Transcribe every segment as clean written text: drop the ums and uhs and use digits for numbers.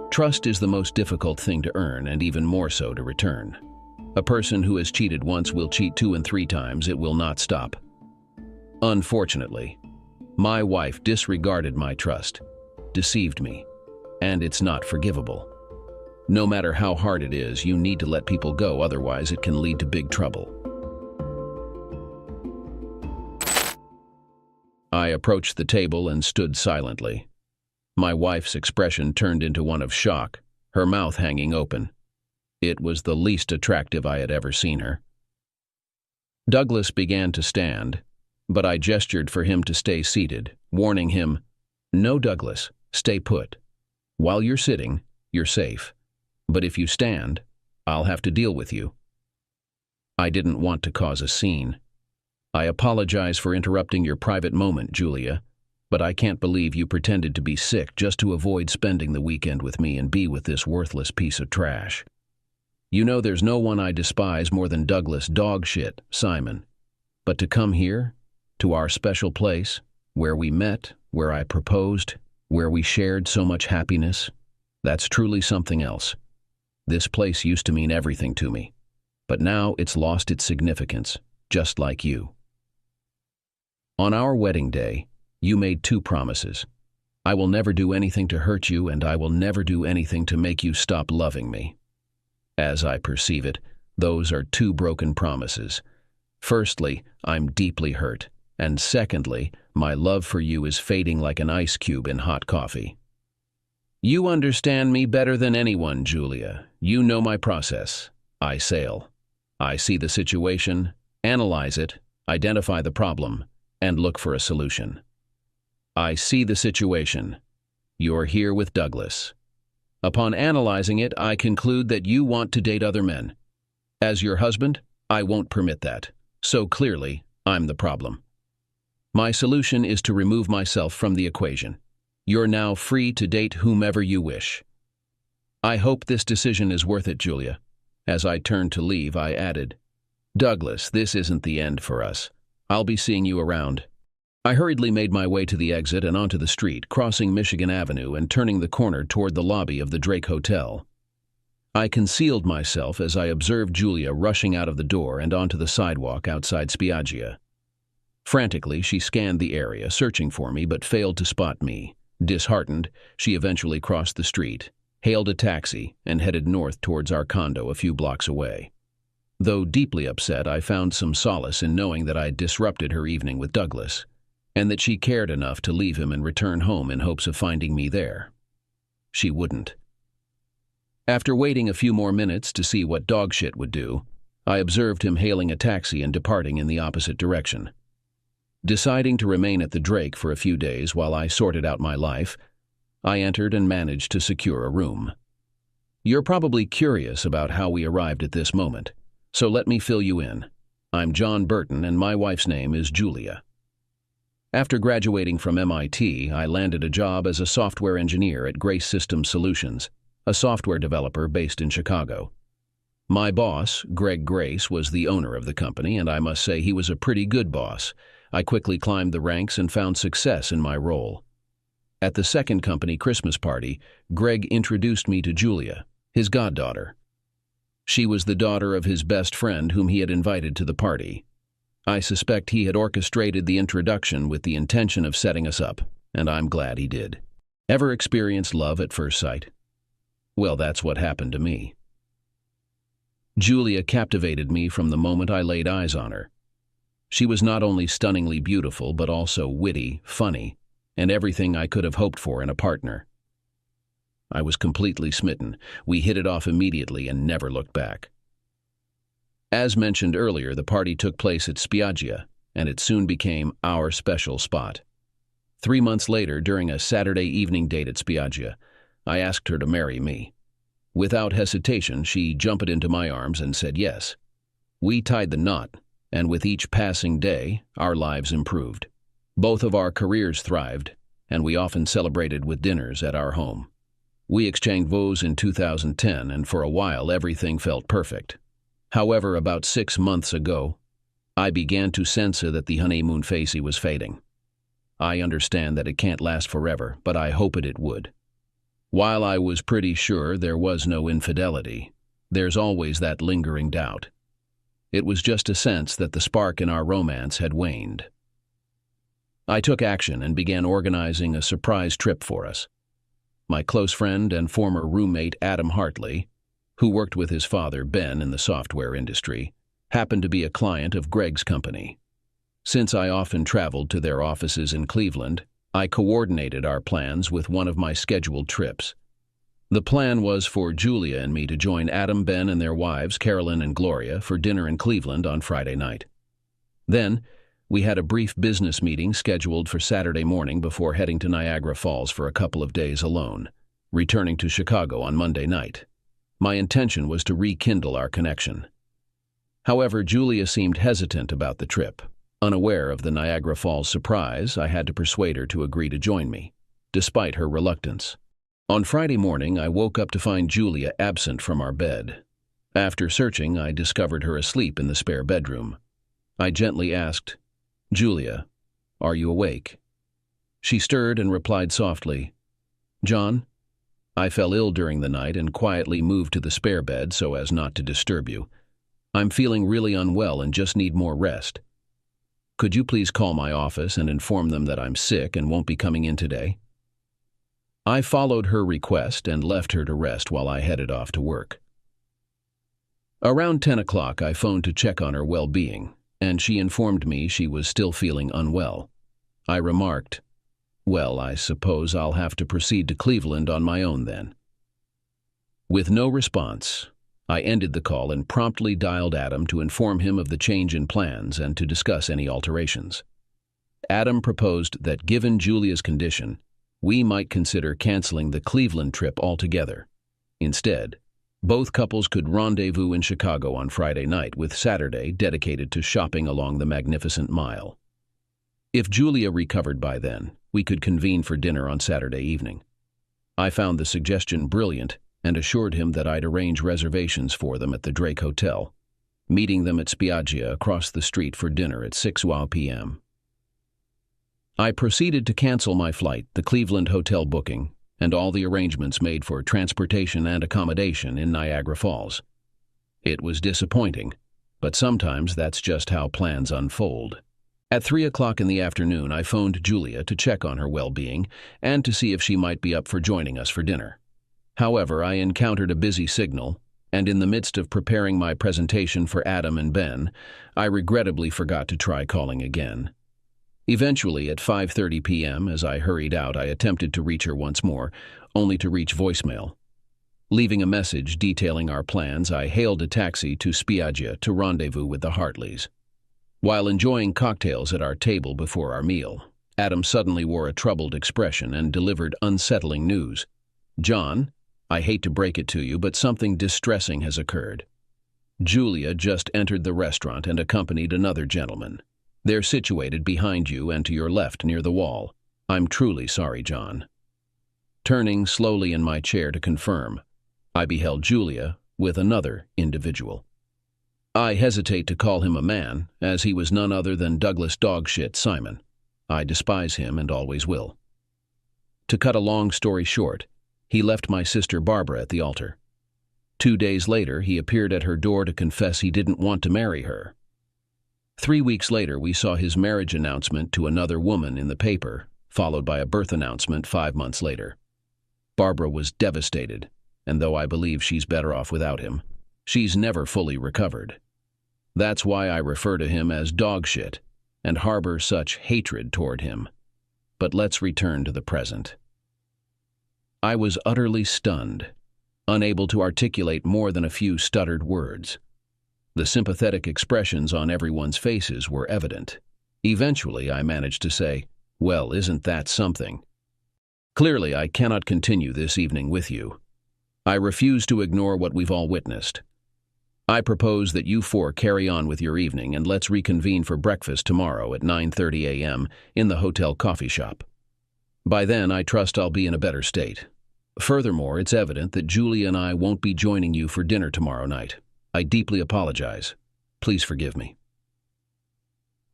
Trust is the most difficult thing to earn and even more so to return. A person who has cheated once will cheat 2 and 3 times. It will not stop. Unfortunately, my wife disregarded my trust, deceived me, and it's not forgivable. No matter how hard it is, you need to let people go, otherwise it can lead to big trouble. I approached the table and stood silently. My wife's expression turned into one of shock, her mouth hanging open. It was the least attractive I had ever seen her. Douglas began to stand, but I gestured for him to stay seated, warning him, "No, Douglas, stay put. While you're sitting, you're safe. But if you stand, I'll have to deal with you." I didn't want to cause a scene. "I apologize for interrupting your private moment, Julia, but I can't believe you pretended to be sick just to avoid spending the weekend with me and be with this worthless piece of trash. You know there's no one I despise more than Douglas dogshit, Simon. But to come here, to our special place, where we met, where I proposed, where we shared so much happiness, that's truly something else. This place used to mean everything to me, but now it's lost its significance, just like you. On our wedding day, you made 2 promises. I will never do anything to hurt you, and I will never do anything to make you stop loving me. As I perceive it, those are 2 broken promises. Firstly, I'm deeply hurt, and secondly, my love for you is fading like an ice cube in hot coffee. You understand me better than anyone, Julia. You know my process. I sail. I see the situation, analyze it, identify the problem, and look for a solution. I see the situation. You're here with Douglas. Upon analyzing it, I conclude that you want to date other men. As your husband, I won't permit that. So clearly, I'm the problem. My solution is to remove myself from the equation. You're now free to date whomever you wish. I hope this decision is worth it, Julia. As I turned to leave, I added, Douglas, this isn't the end for us. I'll be seeing you around. I hurriedly made my way to the exit and onto the street, crossing Michigan Avenue and turning the corner toward the lobby of the Drake Hotel. I concealed myself as I observed Julia rushing out of the door and onto the sidewalk outside Spiaggia. Frantically, she scanned the area, searching for me, but failed to spot me. Disheartened, she eventually crossed the street, hailed a taxi, and headed north towards our condo a few blocks away. Though deeply upset, I found some solace in knowing that I'd disrupted her evening with Douglas, and that she cared enough to leave him and return home in hopes of finding me there. She wouldn't. After waiting a few more minutes to see what dogshit would do, I observed him hailing a taxi and departing in the opposite direction. Deciding to remain at the Drake for a few days while I sorted out my life, I entered and managed to secure a room. You're probably curious about how we arrived at this moment, so let me fill you in. I'm John Burton, and my wife's name is Julia. After graduating from MIT, I landed a job as a software engineer at Grace Systems Solutions, a software developer based in Chicago. My boss, Greg Grace, was the owner of the company, and I must say he was a pretty good boss. I quickly climbed the ranks and found success in my role. At the second company Christmas party, Greg introduced me to Julia, his goddaughter. She was the daughter of his best friend whom he had invited to the party. I suspect he had orchestrated the introduction with the intention of setting us up, and I'm glad he did. Ever experienced love at first sight? Well, that's what happened to me. Julia captivated me from the moment I laid eyes on her. She was not only stunningly beautiful, but also witty, funny, and everything I could have hoped for in a partner. I was completely smitten. We hit it off immediately and never looked back. As mentioned earlier, the party took place at Spiaggia, and it soon became our special spot. 3 months later, during a Saturday evening date at Spiaggia, I asked her to marry me. Without hesitation, she jumped into my arms and said yes. We tied the knot, and with each passing day, our lives improved. Both of our careers thrived, and we often celebrated with dinners at our home. We exchanged vows in 2010, and for a while everything felt perfect. However, about 6 months ago, I began to sense that the honeymoon phase was fading. I understand that it can't last forever, but I hoped it would. While I was pretty sure there was no infidelity, there's always that lingering doubt. It was just a sense that the spark in our romance had waned. I took action and began organizing a surprise trip for us. My close friend and former roommate Adam Hartley, who worked with his father Ben in the software industry, happened to be a client of Greg's company. Since I often traveled to their offices in Cleveland, I coordinated our plans with one of my scheduled trips. The plan was for Julia and me to join Adam, Ben, and their wives, Carolyn and Gloria, for dinner in Cleveland on Friday night. Then, we had a brief business meeting scheduled for Saturday morning before heading to Niagara Falls for a couple of days alone, returning to Chicago on Monday night. My intention was to rekindle our connection. However, Julia seemed hesitant about the trip. Unaware of the Niagara Falls surprise, I had to persuade her to agree to join me, despite her reluctance. On Friday morning, I woke up to find Julia absent from our bed. After searching, I discovered her asleep in the spare bedroom. I gently asked, "Julia, are you awake?" She stirred and replied softly, "John, I fell ill during the night and quietly moved to the spare bed so as not to disturb you. I'm feeling really unwell and just need more rest. Could you please call my office and inform them that I'm sick and won't be coming in today?" I followed her request and left her to rest while I headed off to work. Around 10 o'clock, I phoned to check on her well-being, and she informed me she was still feeling unwell. I remarked, "Well, I suppose I'll have to proceed to Cleveland on my own then." With no response, I ended the call and promptly dialed Adam to inform him of the change in plans and to discuss any alterations. Adam proposed that given Julia's condition, we might consider canceling the Cleveland trip altogether. Instead, both couples could rendezvous in Chicago on Friday night, with Saturday dedicated to shopping along the Magnificent Mile. If Julia recovered by then, we could convene for dinner on Saturday evening. I found the suggestion brilliant and assured him that I'd arrange reservations for them at the Drake Hotel, meeting them at Spiaggia across the street for dinner at 6 p.m. I proceeded to cancel my flight, the Cleveland hotel booking, and all the arrangements made for transportation and accommodation in Niagara Falls. It was disappointing, but sometimes that's just how plans unfold. At 3 o'clock in the afternoon, I phoned Julia to check on her well-being and to see if she might be up for joining us for dinner. However, I encountered a busy signal, and in the midst of preparing my presentation for Adam and Ben, I regrettably forgot to try calling again. Eventually, at 5:30 p.m., as I hurried out, I attempted to reach her once more, only to reach voicemail. Leaving a message detailing our plans, I hailed a taxi to Spiaggia to rendezvous with the Hartleys. While enjoying cocktails at our table before our meal, Adam suddenly wore a troubled expression and delivered unsettling news. "John, I hate to break it to you, but something distressing has occurred. Julia just entered the restaurant and accompanied another gentleman. They're situated behind you and to your left near the wall. I'm truly sorry, John." Turning slowly in my chair to confirm, I beheld Julia with another individual. I hesitate to call him a man, as he was none other than Douglas Dogshit Simon. I despise him and always will. To cut a long story short, he left my sister Barbara at the altar. 2 days later, he appeared at her door to confess he didn't want to marry her. 3 weeks later, we saw his marriage announcement to another woman in the paper, followed by a birth announcement 5 months later. Barbara was devastated, and though I believe she's better off without him, she's never fully recovered. That's why I refer to him as dogshit and harbor such hatred toward him. But let's return to the present. I was utterly stunned, unable to articulate more than a few stuttered words. The sympathetic expressions on everyone's faces were evident. Eventually, I managed to say, "Well, isn't that something? Clearly, I cannot continue this evening with you. I refuse to ignore what we've all witnessed. I propose that you four carry on with your evening and let's reconvene for breakfast tomorrow at 9:30 a.m. in the hotel coffee shop. By then, I trust I'll be in a better state. Furthermore, it's evident that Julie and I won't be joining you for dinner tomorrow night. I deeply apologize. Please forgive me."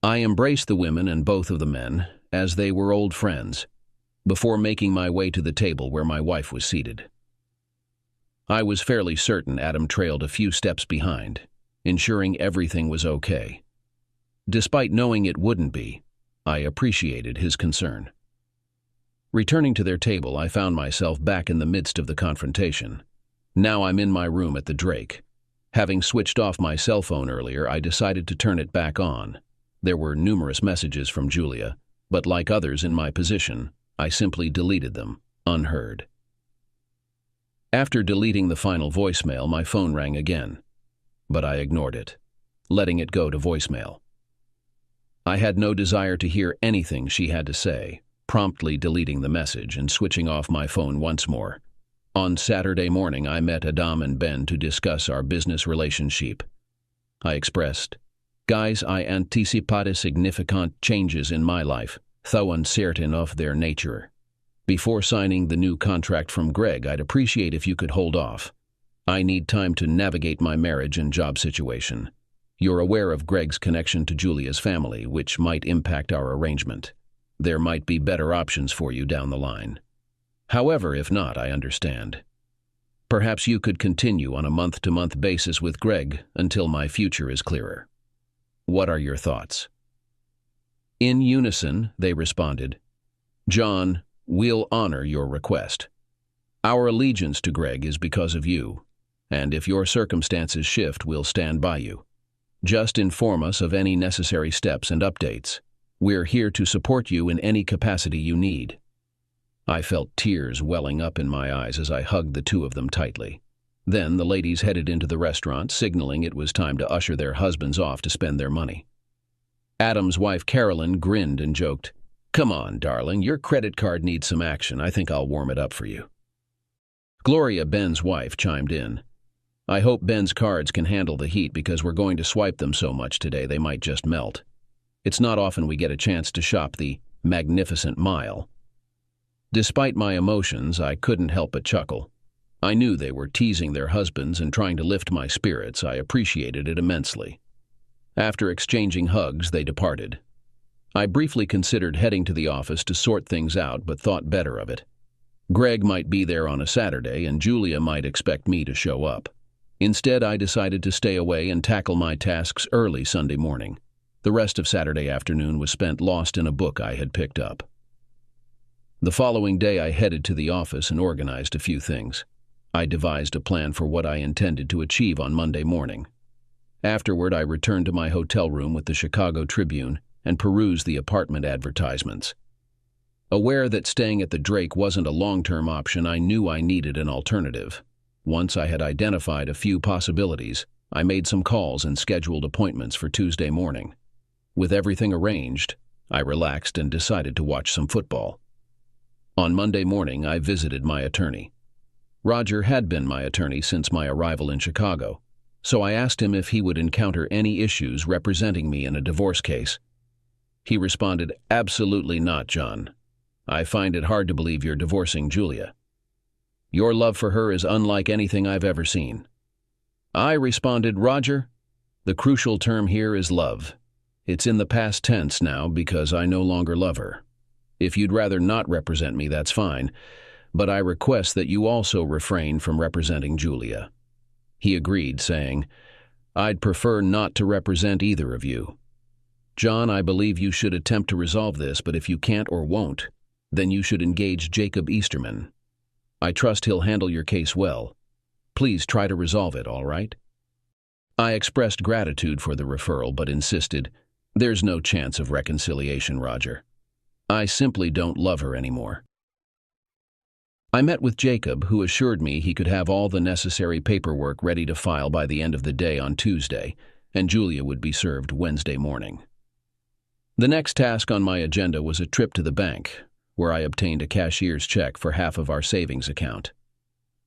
I embraced the women and both of the men, as they were old friends. before making my way to the table where my wife was seated. I was fairly certain Adam trailed a few steps behind, ensuring everything was okay. Despite knowing it wouldn't be, I appreciated his concern. Returning to their table, I found myself back in the midst of the confrontation. Now I'm in my room at the Drake. Having switched off my cell phone earlier, I decided to turn it back on. There were numerous messages from Julia, but like others in my position, I simply deleted them, unheard. After deleting the final voicemail, my phone rang again, but I ignored it, letting it go to voicemail. I had no desire to hear anything she had to say, promptly deleting the message and switching off my phone once more. On Saturday morning, I met Adam and Ben to discuss our business relationship. I expressed, "Guys, I anticipate significant changes in my life, though uncertain of their nature. Before signing the new contract from Greg, I'd appreciate if you could hold off. I need time to navigate my marriage and job situation. You're aware of Greg's connection to Julia's family, which might impact our arrangement. There might be better options for you down the line. However, if not, I understand. Perhaps you could continue on a month-to-month basis with Greg until my future is clearer. What are your thoughts?" In unison, they responded, "John, we'll honor your request. Our allegiance to Greg is because of you, and if your circumstances shift, we'll stand by you. Just inform us of any necessary steps and updates. We're here to support you in any capacity you need." I felt tears welling up in my eyes as I hugged the two of them tightly. Then the ladies headed into the restaurant, signaling it was time to usher their husbands off to spend their money. Adam's wife, Carolyn, grinned and joked, "Come on, darling, your credit card needs some action. I think I'll warm it up for you." Gloria, Ben's wife, chimed in, "I hope Ben's cards can handle the heat because we're going to swipe them so much today they might just melt. It's not often we get a chance to shop the Magnificent Mile." Despite my emotions, I couldn't help but chuckle. I knew they were teasing their husbands and trying to lift my spirits. I appreciated it immensely. After exchanging hugs, they departed. I briefly considered heading to the office to sort things out, but thought better of it. Greg might be there on a Saturday, and Julia might expect me to show up. Instead, I decided to stay away and tackle my tasks early Sunday morning. The rest of Saturday afternoon was spent lost in a book I had picked up. The following day, I headed to the office and organized a few things. I devised a plan for what I intended to achieve on Monday morning. Afterward, I returned to my hotel room with the Chicago Tribune and perused the apartment advertisements. Aware that staying at the Drake wasn't a long-term option, I knew I needed an alternative. Once I had identified a few possibilities, I made some calls and scheduled appointments for Tuesday morning. With everything arranged, I relaxed and decided to watch some football. On Monday morning, I visited my attorney. Roger had been my attorney since my arrival in Chicago, so I asked him if he would encounter any issues representing me in a divorce case. He responded, "Absolutely not, John. I find it hard to believe you're divorcing Julia. Your love for her is unlike anything I've ever seen." I responded, "Roger, the crucial term here is love. It's in the past tense now because I no longer love her. If you'd rather not represent me, that's fine, but I request that you also refrain from representing Julia." He agreed, saying, "I'd prefer not to represent either of you. John, I believe you should attempt to resolve this, but if you can't or won't, then you should engage Jacob Easterman. I trust he'll handle your case well. Please try to resolve it, all right?" I expressed gratitude for the referral, but insisted, "There's no chance of reconciliation, Roger. I simply don't love her anymore." I met with Jacob, who assured me he could have all the necessary paperwork ready to file by the end of the day on Tuesday, and Julia would be served Wednesday morning. The next task on my agenda was a trip to the bank, where I obtained a cashier's check for half of our savings account.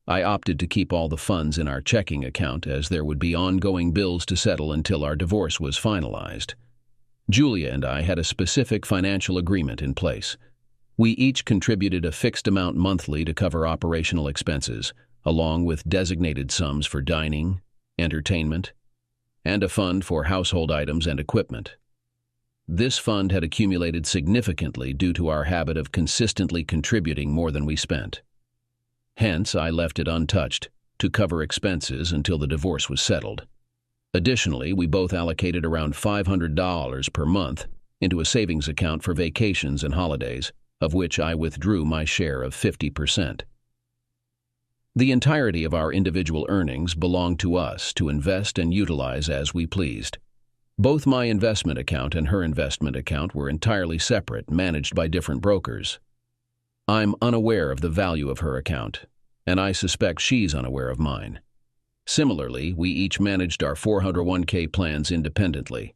I opted to keep all the funds in our checking account as there would be ongoing bills to settle until our divorce was finalized. Julia and I had a specific financial agreement in place. We each contributed a fixed amount monthly to cover operational expenses, along with designated sums for dining, entertainment, and a fund for household items and equipment. This fund had accumulated significantly due to our habit of consistently contributing more than we spent. Hence, I left it untouched to cover expenses until the divorce was settled. Additionally, we both allocated around $500 per month into a savings account for vacations and holidays, of which I withdrew my share of 50%. The entirety of our individual earnings belonged to us to invest and utilize as we pleased. Both my investment account and her investment account were entirely separate, managed by different brokers. I'm unaware of the value of her account, and I suspect she's unaware of mine. Similarly, we each managed our 401k plans independently.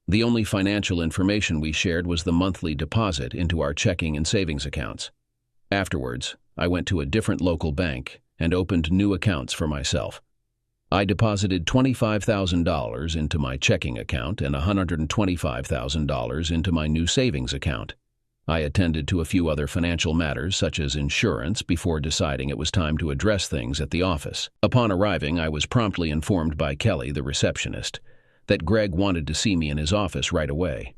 The only financial information we shared was the monthly deposit into our checking and savings accounts. Afterwards, I went to a different local bank and opened new accounts for myself. I deposited $25,000 into my checking account and $125,000 into my new savings account. I attended to a few other financial matters such as insurance before deciding it was time to address things at the office. Upon arriving, I was promptly informed by Kelly, the receptionist, that Greg wanted to see me in his office right away.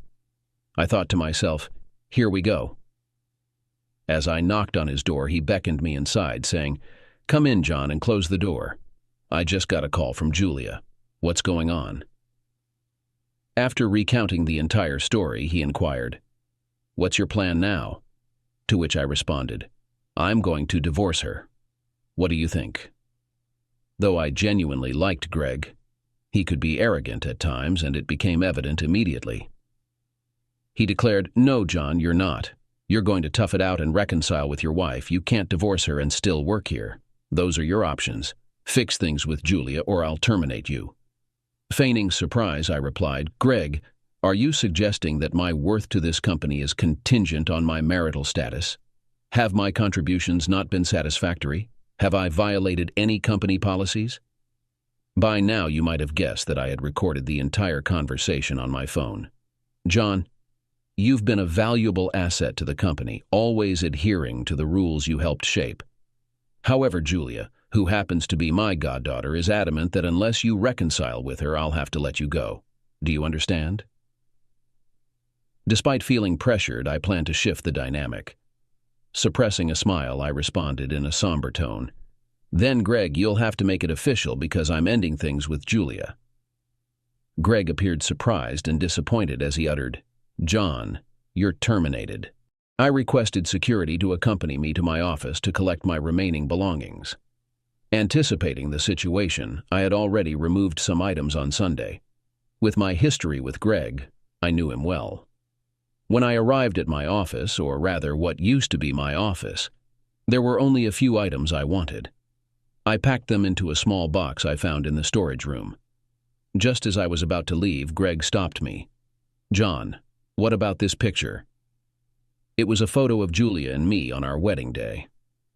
I thought to myself, here we go. As I knocked on his door, he beckoned me inside, saying, "Come in, John, and close the door. I just got a call from Julia. What's going on?" After recounting the entire story, he inquired, "What's your plan now?" To which I responded, "I'm going to divorce her. What do you think?" Though I genuinely liked Greg, he could be arrogant at times, and it became evident immediately. He declared, "No, John, you're not. You're going to tough it out and reconcile with your wife. You can't divorce her and still work here. Those are your options. Fix things with Julia or I'll terminate you." Feigning surprise, I replied, "Greg, are you suggesting that my worth to this company is contingent on my marital status? Have my contributions not been satisfactory? Have I violated any company policies?" By now, you might have guessed that I had recorded the entire conversation on my phone. "John, you've been a valuable asset to the company, always adhering to the rules you helped shape. However, Julia, who happens to be my goddaughter, is adamant that unless you reconcile with her, I'll have to let you go. Do you understand?" Despite feeling pressured, I planned to shift the dynamic. Suppressing a smile, I responded in a somber tone, "Then, Greg, you'll have to make it official because I'm ending things with Julia." Greg appeared surprised and disappointed as he uttered, "John, you're terminated." I requested security to accompany me to my office to collect my remaining belongings. Anticipating the situation, I had already removed some items on Sunday. With my history with Greg, I knew him well. When I arrived at my office, or rather what used to be my office, there were only a few items I wanted. I packed them into a small box I found in the storage room. Just as I was about to leave, Greg stopped me. "John, what about this picture?" It was a photo of Julia and me on our wedding day.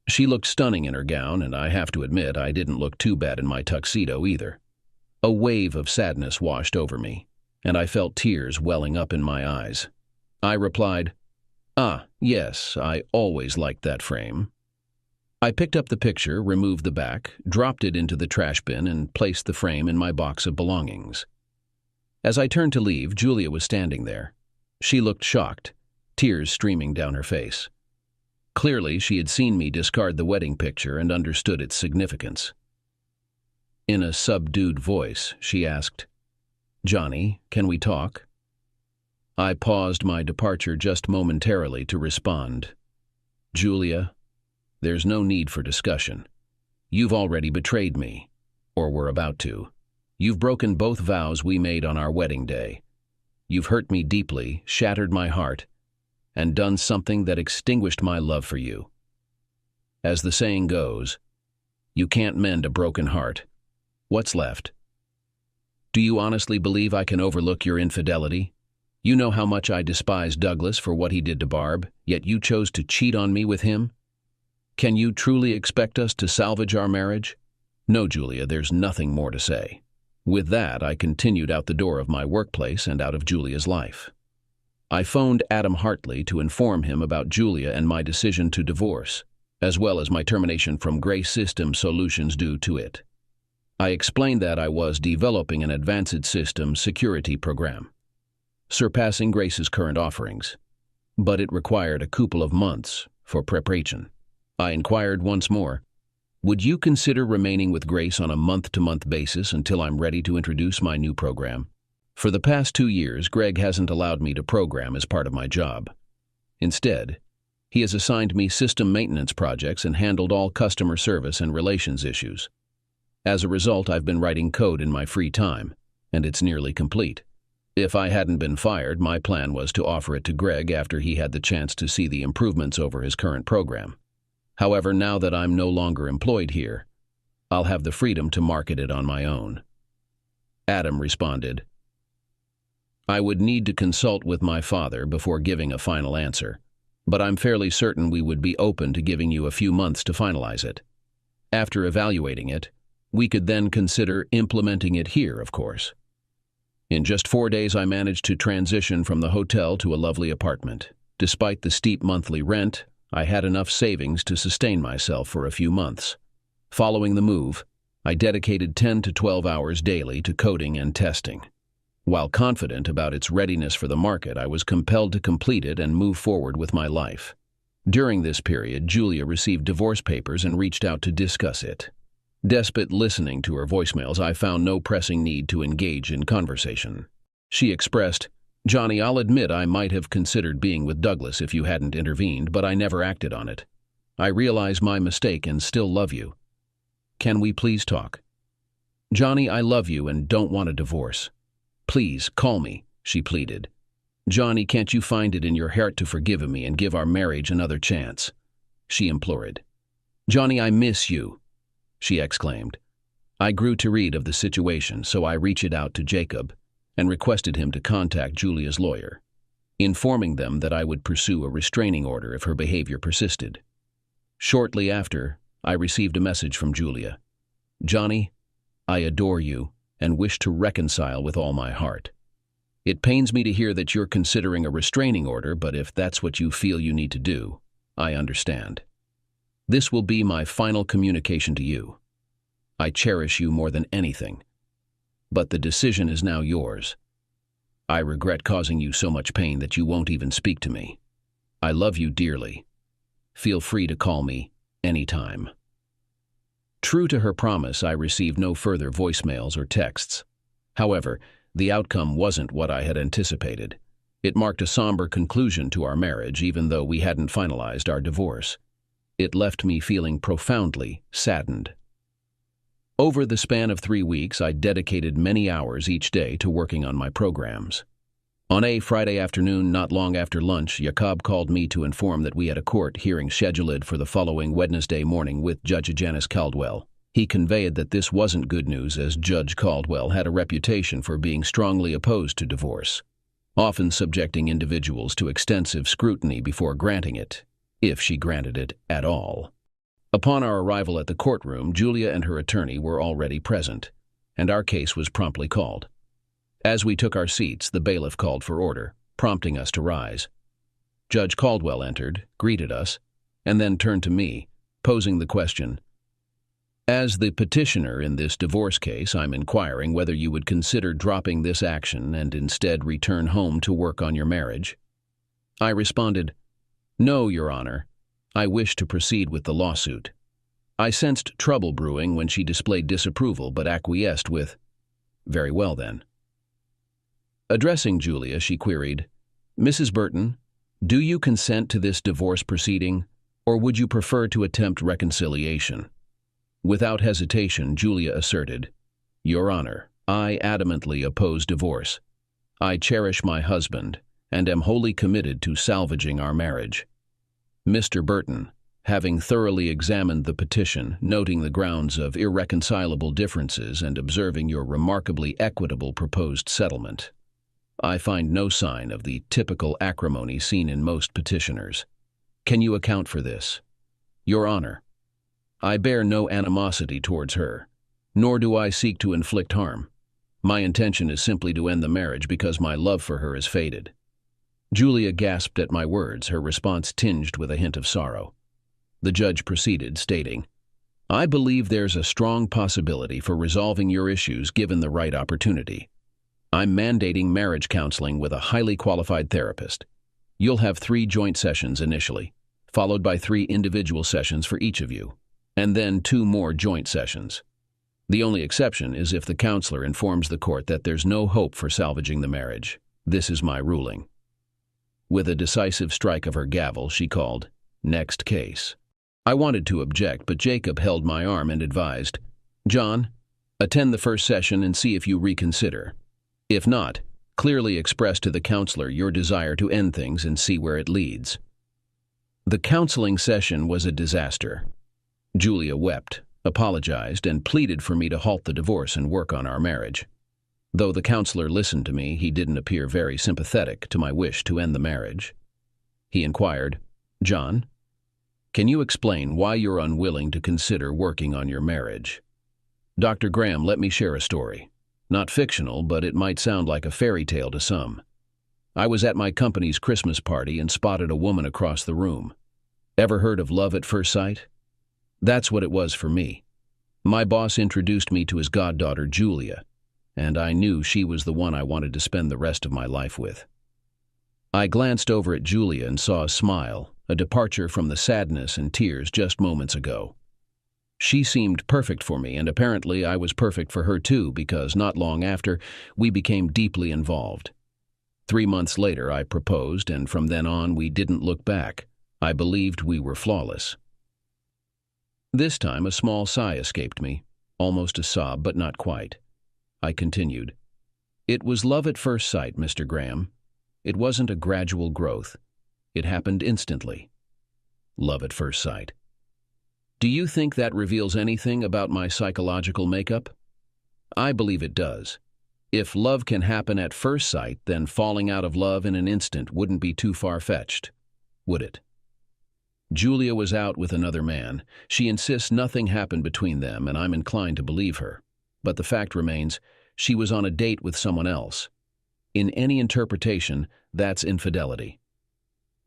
She looked stunning in her gown, and I have to admit I didn't look too bad in my tuxedo either. A wave of sadness washed over me, and I felt tears welling up in my eyes. I replied, "Ah, yes, I always liked that frame." I picked up the picture, removed the back, dropped it into the trash bin, and placed the frame in my box of belongings. As I turned to leave, Julia was standing there. She looked shocked, tears streaming down her face. Clearly, she had seen me discard the wedding picture and understood its significance. In a subdued voice, she asked, "Johnny, can we talk?" I paused my departure just momentarily to respond. "Julia, there's no need for discussion. You've already betrayed me, or were about to. You've broken both vows we made on our wedding day. You've hurt me deeply, shattered my heart, and done something that extinguished my love for you. As the saying goes, you can't mend a broken heart. What's left? Do you honestly believe I can overlook your infidelity? You know how much I despise Douglas for what he did to Barb, yet you chose to cheat on me with him? Can you truly expect us to salvage our marriage? No, Julia, there's nothing more to say." With that, I continued out the door of my workplace and out of Julia's life. I phoned Adam Hartley to inform him about Julia and my decision to divorce, as well as my termination from Grace System Solutions due to it. I explained that I was developing an advanced system security program. surpassing Grace's current offerings. But it required a couple of months for preparation. I inquired once more, "Would you consider remaining with Grace on a month-to-month basis until I'm ready to introduce my new program? For the past 2 years, Greg hasn't allowed me to program as part of my job. Instead, he has assigned me system maintenance projects and handled all customer service and relations issues. As a result, I've been writing code in my free time, and it's nearly complete. If I hadn't been fired, my plan was to offer it to Greg after he had the chance to see the improvements over his current program. However, now that I'm no longer employed here, I'll have the freedom to market it on my own." Adam responded, "I would need to consult with my father before giving a final answer, but I'm fairly certain we would be open to giving you a few months to finalize it. After evaluating it, we could then consider implementing it here, of course." In just 4 days, I managed to transition from the hotel to a lovely apartment. Despite the steep monthly rent, I had enough savings to sustain myself for a few months. Following the move, I dedicated 10 to 12 hours daily to coding and testing. While confident about its readiness for the market, I was compelled to complete it and move forward with my life. During this period, Julia received divorce papers and reached out to discuss it. Despite listening to her voicemails, I found no pressing need to engage in conversation. She expressed, "Johnny, I'll admit I might have considered being with Douglas if you hadn't intervened, but I never acted on it. I realize my mistake and still love you. Can we please talk? Johnny, I love you and don't want a divorce. Please, call me," she pleaded. "Johnny, can't you find it in your heart to forgive me and give our marriage another chance?" she implored. "Johnny, I miss you," she exclaimed. I grew to read of the situation, so I reached out to Jacob and requested him to contact Julia's lawyer, informing them that I would pursue a restraining order if her behavior persisted. Shortly after, I received a message from Julia. "Johnny, I adore you and wish to reconcile with all my heart. It pains me to hear that you're considering a restraining order, but if that's what you feel you need to do, I understand. This will be my final communication to you. I cherish you more than anything, but the decision is now yours. I regret causing you so much pain that you won't even speak to me. I love you dearly. Feel free to call me anytime." True to her promise, I received no further voicemails or texts. However, the outcome wasn't what I had anticipated. It marked a somber conclusion to our marriage, even though we hadn't finalized our divorce. It left me feeling profoundly saddened. Over the span of 3 weeks, I dedicated many hours each day to working on my programs. On a Friday afternoon, not long after lunch, Jacob called me to inform that we had a court hearing scheduled for the following Wednesday morning with Judge Janice Caldwell. He conveyed that this wasn't good news, as Judge Caldwell had a reputation for being strongly opposed to divorce, often subjecting individuals to extensive scrutiny before granting it, if she granted it at all. Upon our arrival at the courtroom, Julia and her attorney were already present, and our case was promptly called. As we took our seats, the bailiff called for order, prompting us to rise. Judge Caldwell entered, greeted us, and then turned to me, posing the question, "As the petitioner in this divorce case, I'm inquiring whether you would consider dropping this action and instead return home to work on your marriage." I responded, "No, Your Honor. I wish to proceed with the lawsuit." I sensed trouble brewing when she displayed disapproval but acquiesced with, "Very well then." Addressing Julia, she queried, "Mrs. Burton, do you consent to this divorce proceeding, or would you prefer to attempt reconciliation?" Without hesitation, Julia asserted, "Your Honor, I adamantly oppose divorce. I cherish my husband and am wholly committed to salvaging our marriage." Mr. Burton, having thoroughly examined the petition, noting the grounds of irreconcilable differences and observing your remarkably equitable proposed settlement, I find no sign of the typical acrimony seen in most petitioners. Can you account for this? Your Honor, I bear no animosity towards her, nor do I seek to inflict harm. My intention is simply to end the marriage because my love for her is faded." Julia gasped at my words, her response tinged with a hint of sorrow. The judge proceeded, stating, "I believe there's a strong possibility for resolving your issues given the right opportunity. I'm mandating marriage counseling with a highly qualified therapist. You'll have 3 joint sessions initially, followed by 3 individual sessions for each of you, and then 2 more joint sessions. The only exception is if the counselor informs the court that there's no hope for salvaging the marriage. This is my ruling." With a decisive strike of her gavel, she called, "Next case." I wanted to object, but Jacob held my arm and advised, "John, attend the first session and see if you reconsider. If not, clearly express to the counselor your desire to end things and see where it leads." The counseling session was a disaster. Julia wept, apologized, and pleaded for me to halt the divorce and work on our marriage. Though the counselor listened to me, he didn't appear very sympathetic to my wish to end the marriage. He inquired, "John, can you explain why you're unwilling to consider working on your marriage?" "Dr. Graham, let me share a story. Not fictional, but it might sound like a fairy tale to some. I was at my company's Christmas party and spotted a woman across the room. Ever heard of love at first sight? That's what it was for me. My boss introduced me to his goddaughter, Julia, and I knew she was the one I wanted to spend the rest of my life with. I glanced over at Julia and saw a smile, a departure from the sadness and tears just moments ago. She seemed perfect for me, and apparently I was perfect for her too, because not long after, we became deeply involved. 3 months later, I proposed, and from then on, we didn't look back. I believed we were flawless. This time, a small sigh escaped me, almost a sob, but not quite. I continued, "It was love at first sight, Mr. Graham. It wasn't a gradual growth. It happened instantly. Love at first sight. Do you think that reveals anything about my psychological makeup? I believe it does. If love can happen at first sight, then falling out of love in an instant wouldn't be too far-fetched, would it? Julia was out with another man. She insists nothing happened between them, and I'm inclined to believe her. But the fact remains, she was on a date with someone else. In any interpretation, that's infidelity.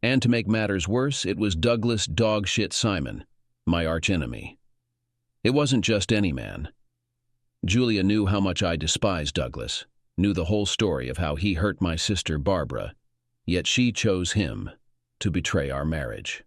And to make matters worse, it was Douglas Dogshit Simon, my archenemy. It wasn't just any man. Julia knew how much I despised Douglas, knew the whole story of how he hurt my sister Barbara, yet she chose him to betray our marriage.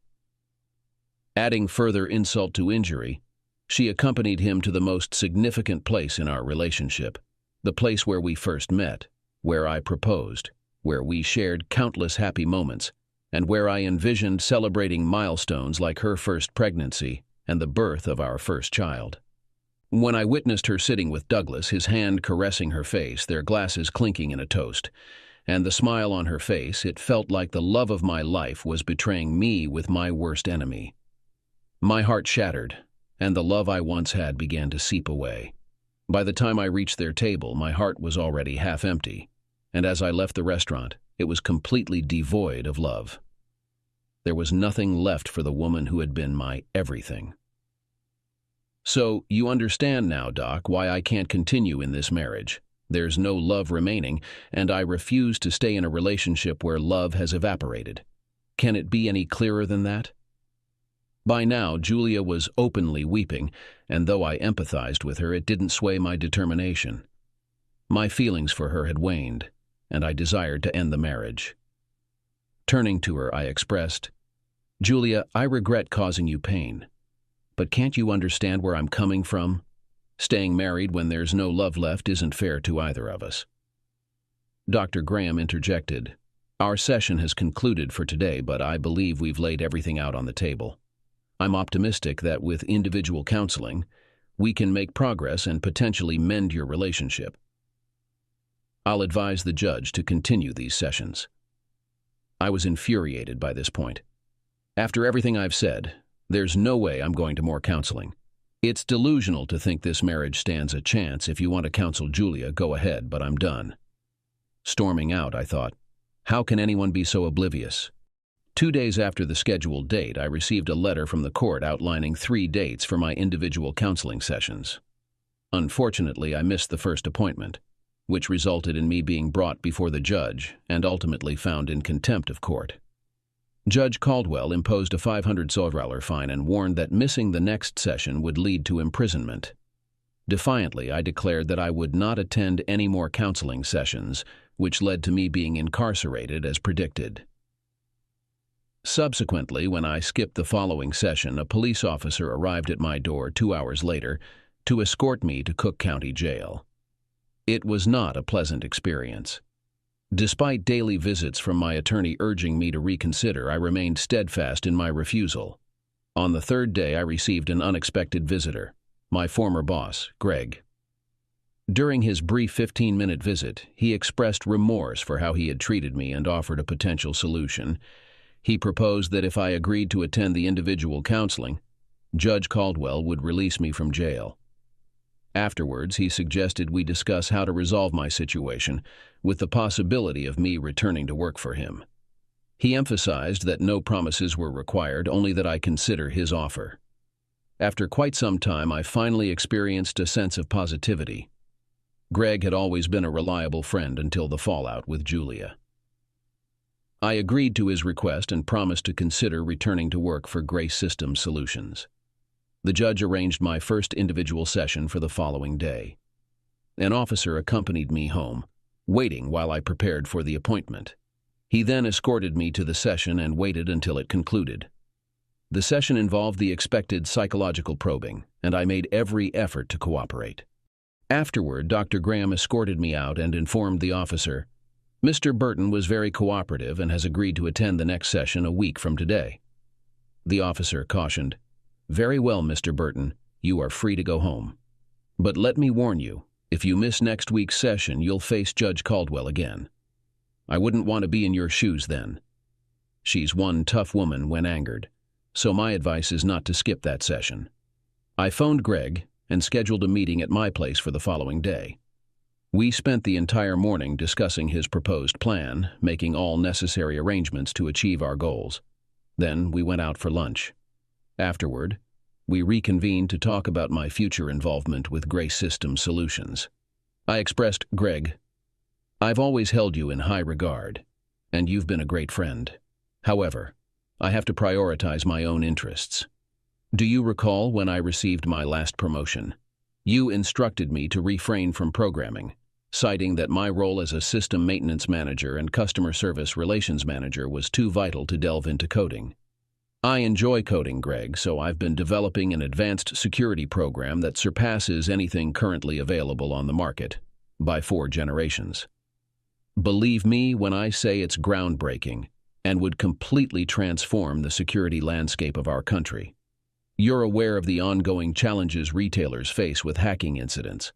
Adding further insult to injury, she accompanied him to the most significant place in our relationship, the place where we first met, where I proposed, where we shared countless happy moments, and where I envisioned celebrating milestones like her first pregnancy and the birth of our first child. When I witnessed her sitting with Douglas, his hand caressing her face, their glasses clinking in a toast, and the smile on her face, it felt like the love of my life was betraying me with my worst enemy. My heart shattered, and the love I once had began to seep away. By the time I reached their table, my heart was already half empty, and as I left the restaurant, it was completely devoid of love. There was nothing left for the woman who had been my everything. So, you understand now, Doc, why I can't continue in this marriage. There's no love remaining, and I refuse to stay in a relationship where love has evaporated. Can it be any clearer than that? By now, Julia was openly weeping, and though I empathized with her, it didn't sway my determination. My feelings for her had waned, and I desired to end the marriage. Turning to her, I expressed, "Julia, I regret causing you pain. But can't you understand where I'm coming from? Staying married when there's no love left isn't fair to either of us." Dr. Graham interjected, "Our session has concluded for today, but I believe we've laid everything out on the table. I'm optimistic that with individual counseling, we can make progress and potentially mend your relationship. I'll advise the judge to continue these sessions." I was infuriated by this point. After everything I've said, there's no way I'm going to more counseling. It's delusional to think this marriage stands a chance. If you want to counsel Julia, go ahead, but I'm done. Storming out, I thought, how can anyone be so oblivious? 2 days after the scheduled date, I received a letter from the court outlining 3 dates for my individual counseling sessions. Unfortunately, I missed the first appointment, which resulted in me being brought before the judge and ultimately found in contempt of court. Judge Caldwell imposed a $500 fine and warned that missing the next session would lead to imprisonment. Defiantly, I declared that I would not attend any more counseling sessions, which led to me being incarcerated as predicted. Subsequently, when I skipped the following session, a police officer arrived at my door 2 hours later to escort me to Cook County Jail. It was not a pleasant experience. Despite daily visits from my attorney urging me to reconsider, I remained steadfast in my refusal. On the third day, I received an unexpected visitor, my former boss, Greg. During his brief 15-minute visit, he expressed remorse for how he had treated me and offered a potential solution. He proposed that if I agreed to attend the individual counseling, Judge Caldwell would release me from jail. Afterwards, he suggested we discuss how to resolve my situation, with the possibility of me returning to work for him. He emphasized that no promises were required, only that I consider his offer. After quite some time, I finally experienced a sense of positivity. Greg had always been a reliable friend until the fallout with Julia. I agreed to his request and promised to consider returning to work for Grace Systems Solutions. The judge arranged my first individual session for the following day. An officer accompanied me home, waiting while I prepared for the appointment. He then escorted me to the session and waited until it concluded. The session involved the expected psychological probing, and I made every effort to cooperate. Afterward, Dr. Graham escorted me out and informed the officer, "Mr. Burton was very cooperative and has agreed to attend the next session a week from today." The officer cautioned, "Very well, Mr. Burton, you are free to go home. But let me warn you, if you miss next week's session, you'll face Judge Caldwell again. I wouldn't want to be in your shoes then. She's one tough woman when angered, so my advice is not to skip that session." I phoned Greg and scheduled a meeting at my place for the following day. We spent the entire morning discussing his proposed plan, making all necessary arrangements to achieve our goals. Then we went out for lunch. Afterward, we reconvened to talk about my future involvement with Grace Systems Solutions. I expressed, "Greg, I've always held you in high regard, and you've been a great friend. However, I have to prioritize my own interests. Do you recall when I received my last promotion? You instructed me to refrain from programming, citing that my role as a system maintenance manager and customer service relations manager was too vital to delve into coding. I enjoy coding, Greg, so I've been developing an advanced security program that surpasses anything currently available on the market by 4 generations. Believe me when I say it's groundbreaking and would completely transform the security landscape of our country. You're aware of the ongoing challenges retailers face with hacking incidents.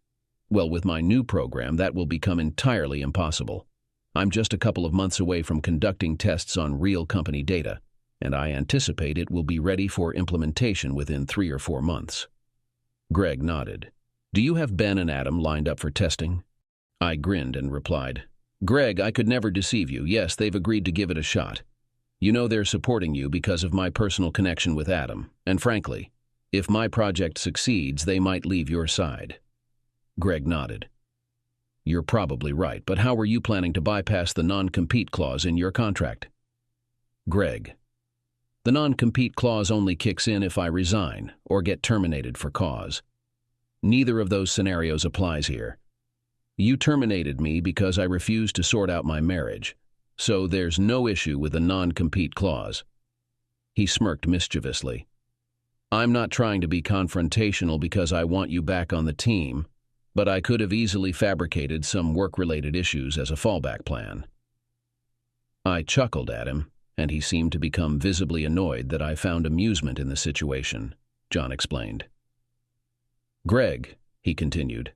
Well, with my new program, that will become entirely impossible. I'm just a couple of months away from conducting tests on real company data, and I anticipate it will be ready for implementation within 3 or 4 months. Greg nodded. Do you have Ben and Adam lined up for testing? I grinned and replied, Greg, I could never deceive you. Yes, they've agreed to give it a shot. You know they're supporting you because of my personal connection with Adam, and frankly, if my project succeeds, they might leave your side. Greg nodded. You're probably right, but how are you planning to bypass the non-compete clause in your contract? Greg, the non-compete clause only kicks in if I resign or get terminated for cause. Neither of those scenarios applies here. You terminated me because I refused to sort out my marriage, so there's no issue with the non-compete clause. He smirked mischievously. I'm not trying to be confrontational because I want you back on the team, but I could have easily fabricated some work-related issues as a fallback plan. I chuckled at him, and he seemed to become visibly annoyed that I found amusement in the situation, John explained. Greg, he continued,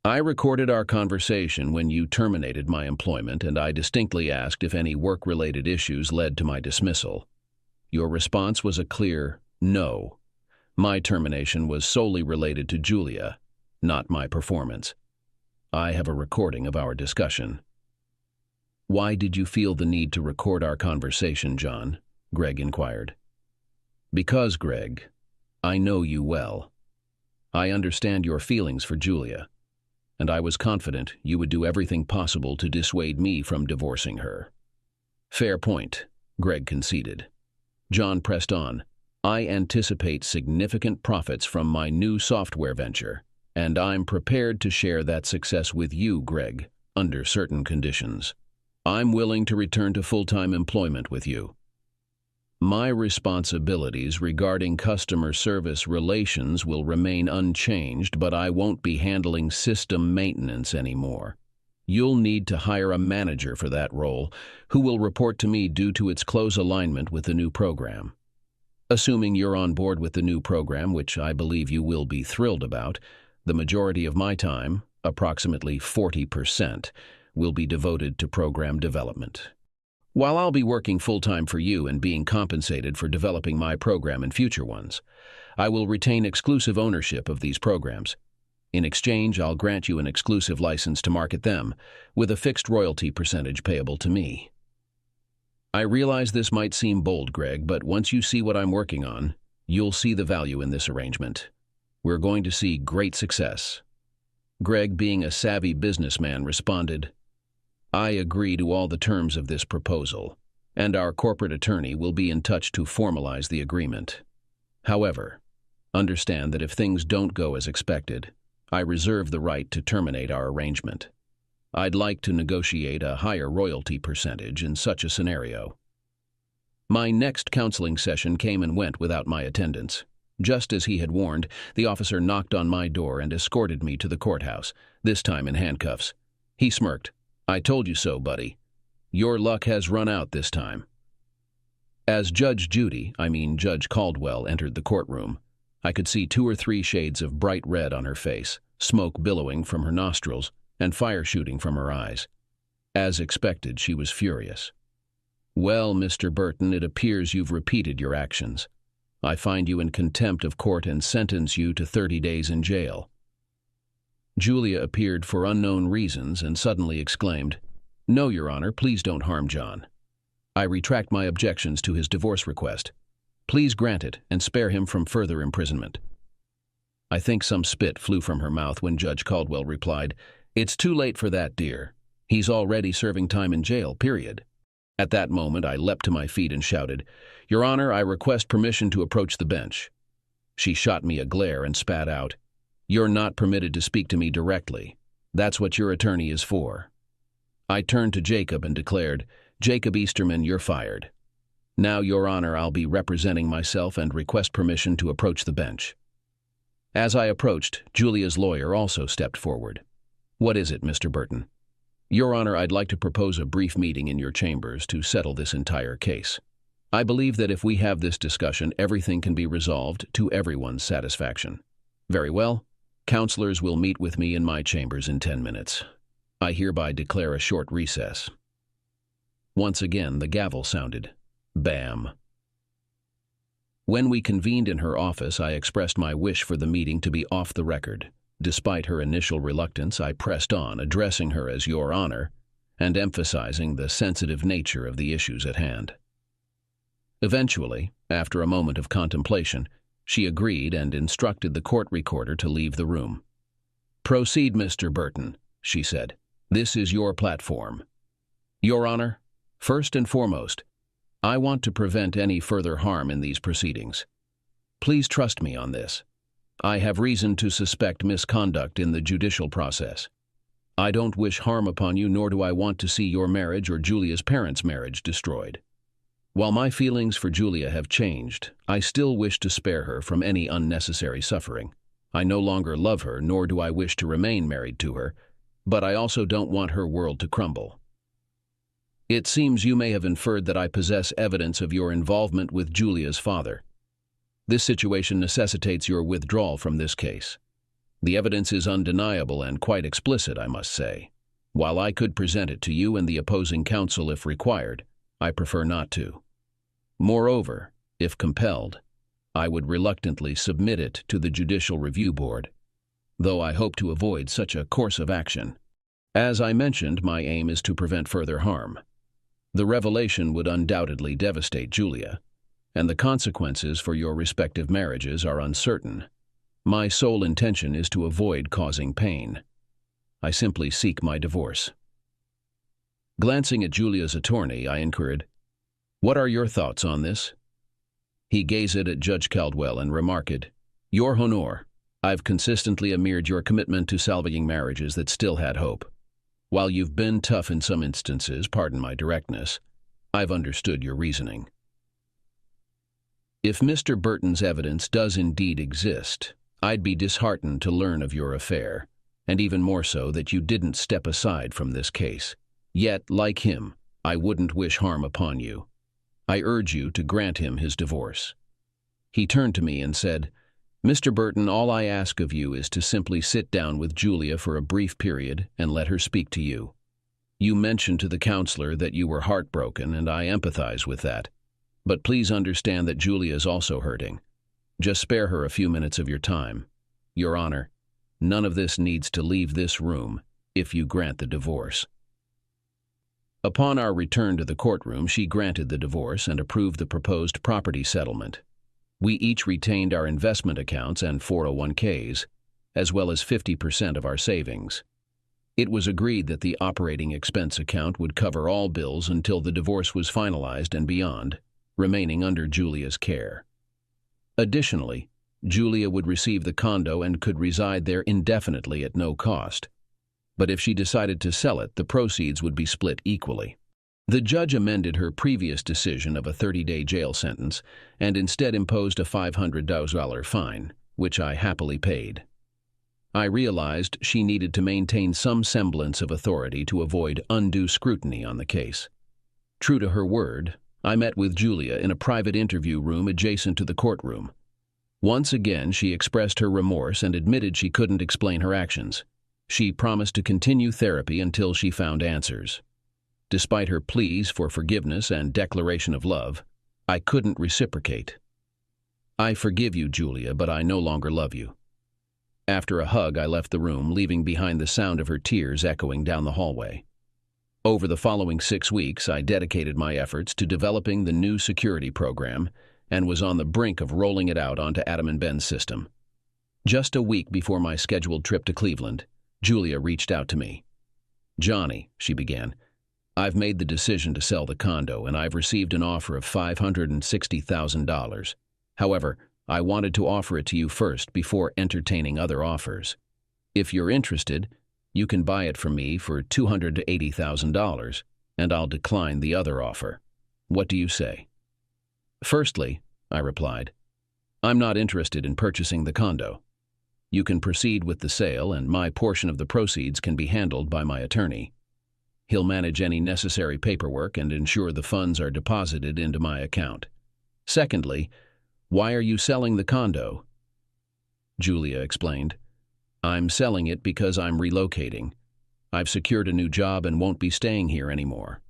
I recorded our conversation when you terminated my employment, and I distinctly asked if any work-related issues led to my dismissal. Your response was a clear no. My termination was solely related to Julia, not my performance. I have a recording of our discussion. Why did you feel the need to record our conversation, John? Greg inquired. Because, Greg, I know you well. I understand your feelings for Julia, and I was confident you would do everything possible to dissuade me from divorcing her. Fair point, Greg conceded. John pressed on. I anticipate significant profits from my new software venture, and I'm prepared to share that success with you, Greg, under certain conditions. I'm willing to return to full-time employment with you. My responsibilities regarding customer service relations will remain unchanged, but I won't be handling system maintenance anymore. You'll need to hire a manager for that role, who will report to me due to its close alignment with the new program. Assuming you're on board with the new program, which I believe you will be thrilled about, the majority of my time, approximately 40%, will be devoted to program development. While I'll be working full-time for you and being compensated for developing my program and future ones, I will retain exclusive ownership of these programs. In exchange, I'll grant you an exclusive license to market them, with a fixed royalty percentage payable to me. I realize this might seem bold, Greg, but once you see what I'm working on, you'll see the value in this arrangement. We're going to see great success. Greg, being a savvy businessman, responded, I agree to all the terms of this proposal, and our corporate attorney will be in touch to formalize the agreement. However, understand that if things don't go as expected, I reserve the right to terminate our arrangement. I'd like to negotiate a higher royalty percentage in such a scenario. My next counseling session came and went without my attendance. Just as he had warned, the officer knocked on my door and escorted me to the courthouse, this time in handcuffs. He smirked. I told you so, buddy. Your luck has run out this time. As Judge Caldwell, entered the courtroom, I could see 2 or 3 shades of bright red on her face, smoke billowing from her nostrils, and fire shooting from her eyes. As expected, she was furious. Well, Mr. Burton, it appears you've repeated your actions. I find you in contempt of court and sentence you to 30 days in jail. Julia appeared for unknown reasons and suddenly exclaimed, No, Your Honor, please don't harm John. I retract my objections to his divorce request. Please grant it and spare him from further imprisonment. I think some spit flew from her mouth when Judge Caldwell replied, It's too late for that, dear. He's already serving time in jail, period. At that moment, I leapt to my feet and shouted, Your Honor, I request permission to approach the bench. She shot me a glare and spat out, You're not permitted to speak to me directly. That's what your attorney is for. I turned to Jacob and declared, Jacob Easterman, you're fired. Now, Your Honor, I'll be representing myself and request permission to approach the bench. As I approached, Julia's lawyer also stepped forward. What is it, Mr. Burton? Your Honor, I'd like to propose a brief meeting in your chambers to settle this entire case. I believe that if we have this discussion, everything can be resolved to everyone's satisfaction. Very well. Counselors will meet with me in my chambers in 10 minutes. I hereby declare a short recess. Once again, the gavel sounded. Bam. When we convened in her office, I expressed my wish for the meeting to be off the record. Despite her initial reluctance, I pressed on, addressing her as Your Honor, and emphasizing the sensitive nature of the issues at hand. Eventually, after a moment of contemplation, she agreed and instructed the court recorder to leave the room. Proceed, Mr. Burton, she said. This is your platform. Your Honor, first and foremost, I want to prevent any further harm in these proceedings. Please trust me on this. I have reason to suspect misconduct in the judicial process. I don't wish harm upon you, nor do I want to see your marriage or Julia's parents' marriage destroyed. While my feelings for Julia have changed, I still wish to spare her from any unnecessary suffering. I no longer love her, nor do I wish to remain married to her, but I also don't want her world to crumble. It seems you may have inferred that I possess evidence of your involvement with Julia's father. This situation necessitates your withdrawal from this case. The evidence is undeniable and quite explicit, I must say. While I could present it to you and the opposing counsel if required, I prefer not to. Moreover, if compelled, I would reluctantly submit it to the Judicial Review Board, though I hope to avoid such a course of action. As I mentioned, my aim is to prevent further harm. The revelation would undoubtedly devastate Julia, and the consequences for your respective marriages are uncertain. My sole intention is to avoid causing pain. I simply seek my divorce. Glancing at Julia's attorney, I inquired, What are your thoughts on this? He gazed at Judge Caldwell and remarked, Your Honor, I've consistently admired your commitment to salvaging marriages that still had hope. While you've been tough in some instances, pardon my directness, I've understood your reasoning. If Mr. Burton's evidence does indeed exist, I'd be disheartened to learn of your affair, and even more so that you didn't step aside from this case. Yet, like him, I wouldn't wish harm upon you. I urge you to grant him his divorce." He turned to me and said, "Mr. Burton, all I ask of you is to simply sit down with Julia for a brief period and let her speak to you. You mentioned to the counselor that you were heartbroken, and I empathize with that. But please understand that Julia is also hurting. Just spare her a few minutes of your time. Your Honor, none of this needs to leave this room if you grant the divorce." Upon our return to the courtroom, she granted the divorce and approved the proposed property settlement. We each retained our investment accounts and 401ks, as well as 50% of our savings. It was agreed that the operating expense account would cover all bills until the divorce was finalized and beyond, remaining under Julia's care. Additionally, Julia would receive the condo and could reside there indefinitely at no cost. But if she decided to sell it, the proceeds would be split equally. The judge amended her previous decision of a 30-day jail sentence and instead imposed a $500 fine, which I happily paid. I realized she needed to maintain some semblance of authority to avoid undue scrutiny on the case. True to her word, I met with Julia in a private interview room adjacent to the courtroom. Once again, she expressed her remorse and admitted she couldn't explain her actions. She promised to continue therapy until she found answers. Despite her pleas for forgiveness and declaration of love, I couldn't reciprocate. "I forgive you, Julia, but I no longer love you." After a hug, I left the room, leaving behind the sound of her tears echoing down the hallway. Over the following 6 weeks, I dedicated my efforts to developing the new security program and was on the brink of rolling it out onto Adam and Ben's system. Just a week before my scheduled trip to Cleveland, Julia reached out to me. "Johnny," she began, "I've made the decision to sell the condo, and I've received an offer of $560,000. However, I wanted to offer it to you first before entertaining other offers. If you're interested, you can buy it from me for $280,000, and I'll decline the other offer. What do you say?" "Firstly," I replied, "I'm not interested in purchasing the condo. You can proceed with the sale, and my portion of the proceeds can be handled by my attorney. He'll manage any necessary paperwork and ensure the funds are deposited into my account. Secondly, why are you selling the condo?" Julia explained, "I'm selling it because I'm relocating. I've secured a new job and won't be staying here anymore."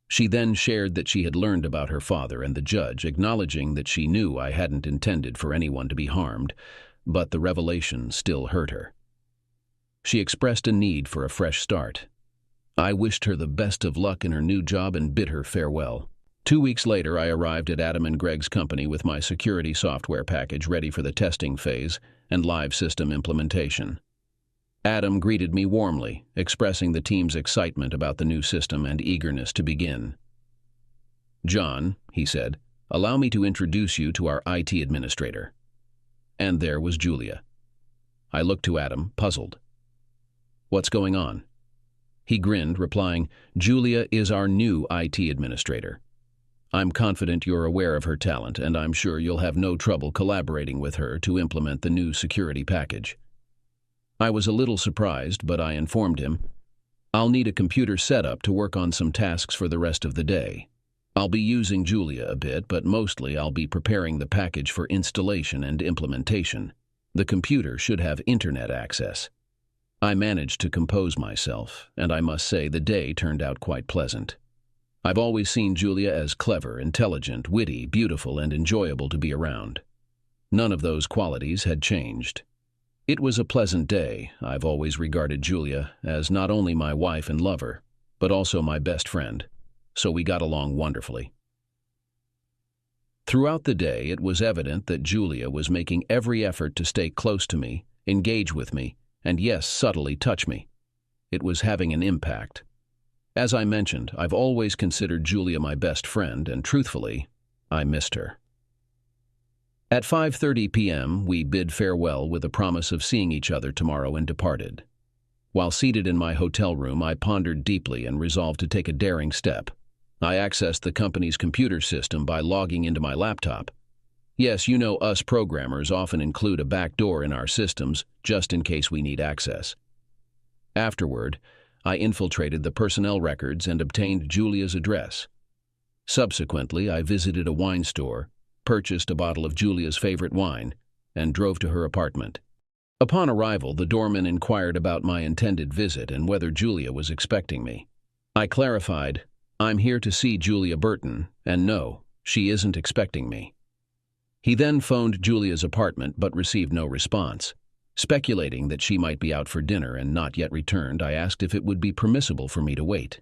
She then shared that she had learned about her father and the judge, acknowledging that she knew I hadn't intended for anyone to be harmed, but the revelation still hurt her. She expressed a need for a fresh start. I wished her the best of luck in her new job and bid her farewell. 2 weeks later, I arrived at Adam and Greg's company with my security software package ready for the testing phase and live system implementation. Adam greeted me warmly, expressing the team's excitement about the new system and eagerness to begin. "John," he said, "allow me to introduce you to our IT administrator." And there was Julia. I looked to Adam, puzzled. "What's going on?" He grinned, replying, "Julia is our new IT administrator. I'm confident you're aware of her talent, and I'm sure you'll have no trouble collaborating with her to implement the new security package." I was a little surprised, but I informed him, "I'll need a computer setup to work on some tasks for the rest of the day. I'll be using Julia a bit, but mostly I'll be preparing the package for installation and implementation. The computer should have internet access." I managed to compose myself, and I must say the day turned out quite pleasant. I've always seen Julia as clever, intelligent, witty, beautiful, and enjoyable to be around. None of those qualities had changed. It was a pleasant day. I've always regarded Julia as not only my wife and lover, but also my best friend, so we got along wonderfully. Throughout the day, it was evident that Julia was making every effort to stay close to me, engage with me, and yes, subtly touch me. It was having an impact. As I mentioned, I've always considered Julia my best friend, and truthfully, I missed her. At 5:30 p.m., we bid farewell with a promise of seeing each other tomorrow and departed. While seated in my hotel room, I pondered deeply and resolved to take a daring step. I accessed the company's computer system by logging into my laptop. Yes, you know us programmers often include a back door in our systems just in case we need access. Afterward, I infiltrated the personnel records and obtained Julia's address. Subsequently, I visited a wine store, purchased a bottle of Julia's favorite wine, and drove to her apartment. Upon arrival, the doorman inquired about my intended visit and whether Julia was expecting me. I clarified, "I'm here to see Julia Burton, and no, she isn't expecting me." He then phoned Julia's apartment but received no response. Speculating that she might be out for dinner and not yet returned, I asked if it would be permissible for me to wait.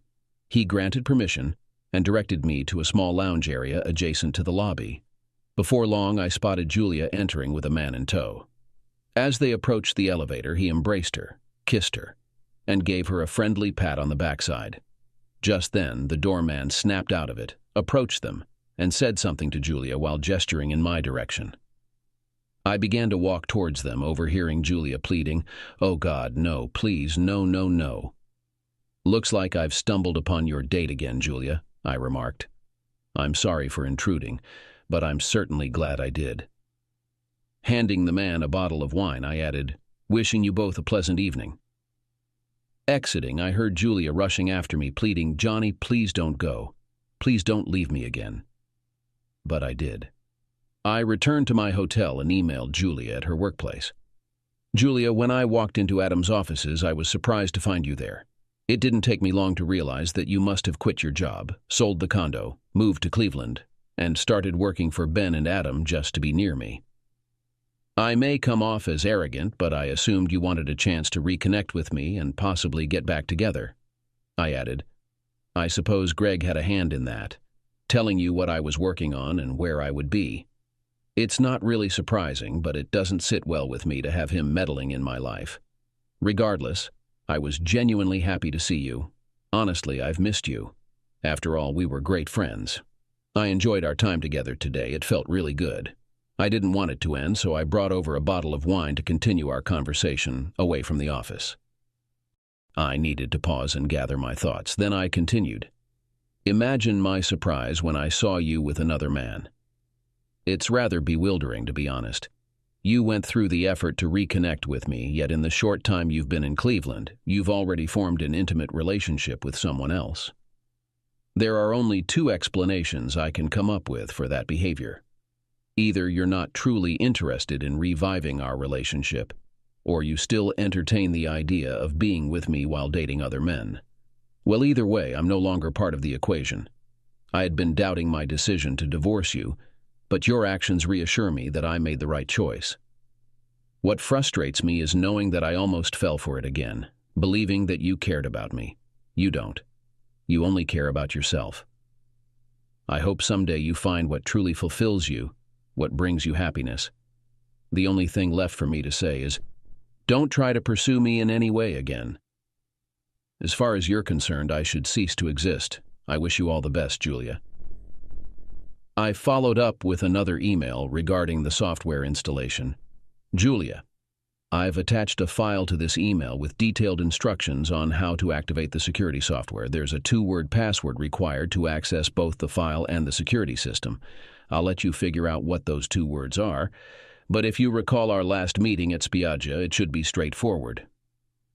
He granted permission and directed me to a small lounge area adjacent to the lobby. Before long, I spotted Julia entering with a man in tow. As they approached the elevator, he embraced her, kissed her, and gave her a friendly pat on the backside. Just then, the doorman snapped out of it, approached them, and said something to Julia while gesturing in my direction. I began to walk towards them, overhearing Julia pleading, "Oh God, no, please, no, no, no." "Looks like I've stumbled upon your date again, Julia," I remarked. "I'm sorry for intruding, but I'm certainly glad I did." Handing the man a bottle of wine, I added, "Wishing you both a pleasant evening." Exiting, I heard Julia rushing after me, pleading, "Johnny, please don't go. Please don't leave me again." But I did. I returned to my hotel and emailed Julia at her workplace. "Julia, when I walked into Adam's offices, I was surprised to find you there. It didn't take me long to realize that you must have quit your job, sold the condo, moved to Cleveland, and started working for Ben and Adam just to be near me. I may come off as arrogant, but I assumed you wanted a chance to reconnect with me and possibly get back together." I added, "I suppose Greg had a hand in that, telling you what I was working on and where I would be. It's not really surprising, but it doesn't sit well with me to have him meddling in my life. Regardless, I was genuinely happy to see you. Honestly, I've missed you. After all, we were great friends. I enjoyed our time together today. It felt really good. I didn't want it to end, so I brought over a bottle of wine to continue our conversation away from the office." I needed to pause and gather my thoughts. Then I continued, "Imagine my surprise when I saw you with another man. It's rather bewildering, to be honest. You went through the effort to reconnect with me, yet in the short time you've been in Cleveland, you've already formed an intimate relationship with someone else. There are only two explanations I can come up with for that behavior. Either you're not truly interested in reviving our relationship, or you still entertain the idea of being with me while dating other men. Well, either way, I'm no longer part of the equation. I had been doubting my decision to divorce you, but your actions reassure me that I made the right choice. What frustrates me is knowing that I almost fell for it again, believing that you cared about me. You don't. You only care about yourself. I hope someday you find what truly fulfills you, what brings you happiness. The only thing left for me to say is, don't try to pursue me in any way again. As far as you're concerned, I should cease to exist. I wish you all the best, Julia." I followed up with another email regarding the software installation. "Julia, I've attached a file to this email with detailed instructions on how to activate the security software. There's a 2-word password required to access both the file and the security system. I'll let you figure out what those 2 words are, but if you recall our last meeting at Spiaggia, it should be straightforward.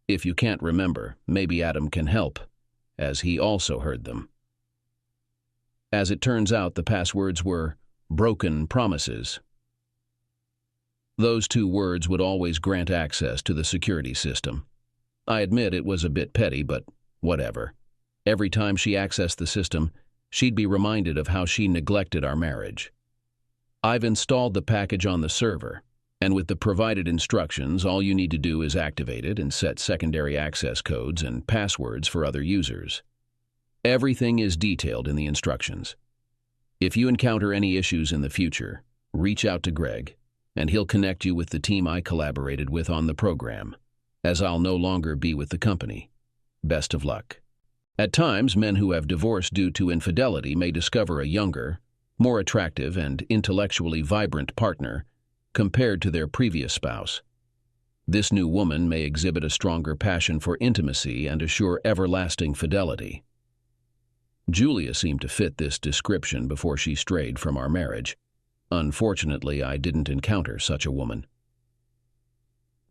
If you can't remember, maybe Adam can help, as he also heard them." As it turns out, the passwords were broken promises. Those 2 words would always grant access to the security system. I admit it was a bit petty, but whatever. Every time she accessed the system, she'd be reminded of how she neglected our marriage. I've installed the package on the server, and with the provided instructions, all you need to do is activate it and set secondary access codes and passwords for other users. Everything is detailed in the instructions. If you encounter any issues in the future, reach out to Greg, and he'll connect you with the team I collaborated with on the program, as I'll no longer be with the company. Best of luck. At times, men who have divorced due to infidelity may discover a younger, more attractive and intellectually vibrant partner compared to their previous spouse. This new woman may exhibit a stronger passion for intimacy and assure everlasting fidelity. Julia seemed to fit this description before she strayed from our marriage. Unfortunately, I didn't encounter such a woman.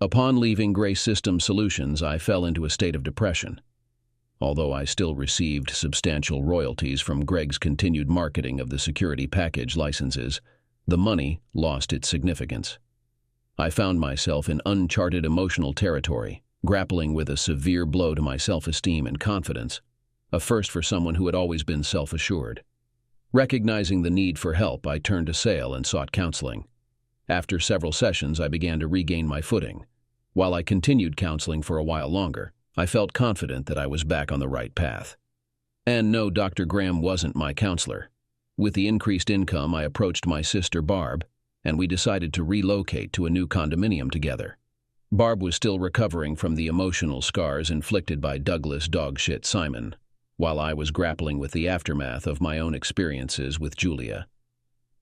Upon leaving Grace System Solutions, I fell into a state of depression. Although I still received substantial royalties from Greg's continued marketing of the security package licenses, the money lost its significance. I found myself in uncharted emotional territory, grappling with a severe blow to my self-esteem and confidence, a first for someone who had always been self-assured. Recognizing the need for help, I turned to Sale and sought counseling. After several sessions, I began to regain my footing. While I continued counseling for a while longer, I felt confident that I was back on the right path. And no, Dr. Graham wasn't my counselor. With the increased income, I approached my sister Barb, and we decided to relocate to a new condominium together. Barb was still recovering from the emotional scars inflicted by Douglas Dogshit Simon, while I was grappling with the aftermath of my own experiences with Julia.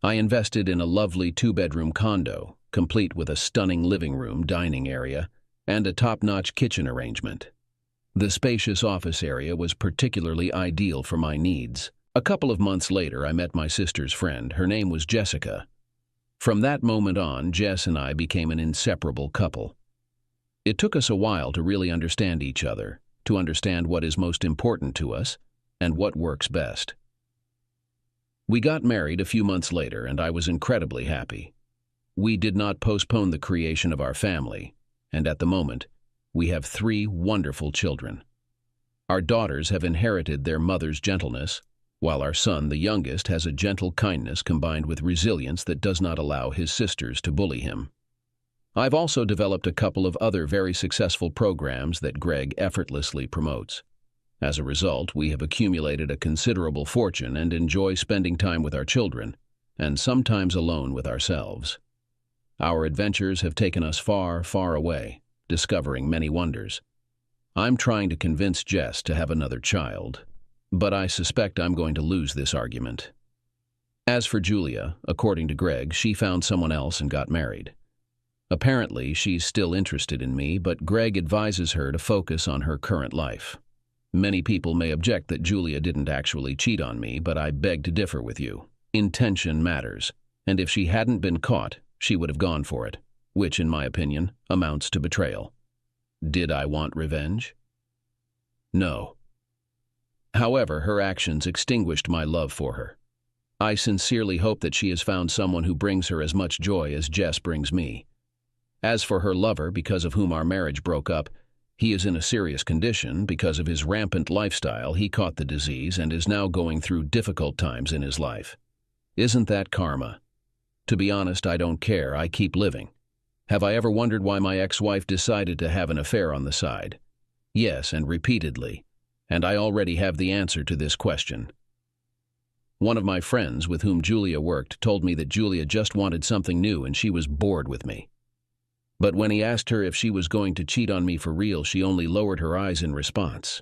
I invested in a lovely 2-bedroom condo, complete with a stunning living room, dining area, and a top-notch kitchen arrangement. The spacious office area was particularly ideal for my needs. A couple of months later, I met my sister's friend. Her name was Jessica. From that moment on, Jess and I became an inseparable couple. It took us a while to really understand each other, to understand what is most important to us and what works best. We got married a few months later, and I was incredibly happy. We did not postpone the creation of our family, and at the moment, we have 3 wonderful children. Our daughters have inherited their mother's gentleness, while our son, the youngest, has a gentle kindness combined with resilience that does not allow his sisters to bully him. I've also developed a couple of other very successful programs that Greg effortlessly promotes. As a result, we have accumulated a considerable fortune and enjoy spending time with our children, and sometimes alone with ourselves. Our adventures have taken us far, far away, discovering many wonders. I'm trying to convince Jess to have another child, but I suspect I'm going to lose this argument. As for Julia, according to Greg, she found someone else and got married. Apparently, she's still interested in me, but Greg advises her to focus on her current life. Many people may object that Julia didn't actually cheat on me, but I beg to differ with you. Intention matters, and if she hadn't been caught, she would have gone for it, which, in my opinion, amounts to betrayal. Did I want revenge? No. However, her actions extinguished my love for her. I sincerely hope that she has found someone who brings her as much joy as Jess brings me. As for her lover, because of whom our marriage broke up, he is in a serious condition. Because of his rampant lifestyle, he caught the disease and is now going through difficult times in his life. Isn't that karma? To be honest, I don't care. I keep living. Have I ever wondered why my ex-wife decided to have an affair on the side? Yes, and repeatedly. And I already have the answer to this question. One of my friends with whom Julia worked told me that Julia just wanted something new and she was bored with me. But when he asked her if she was going to cheat on me for real, she only lowered her eyes in response.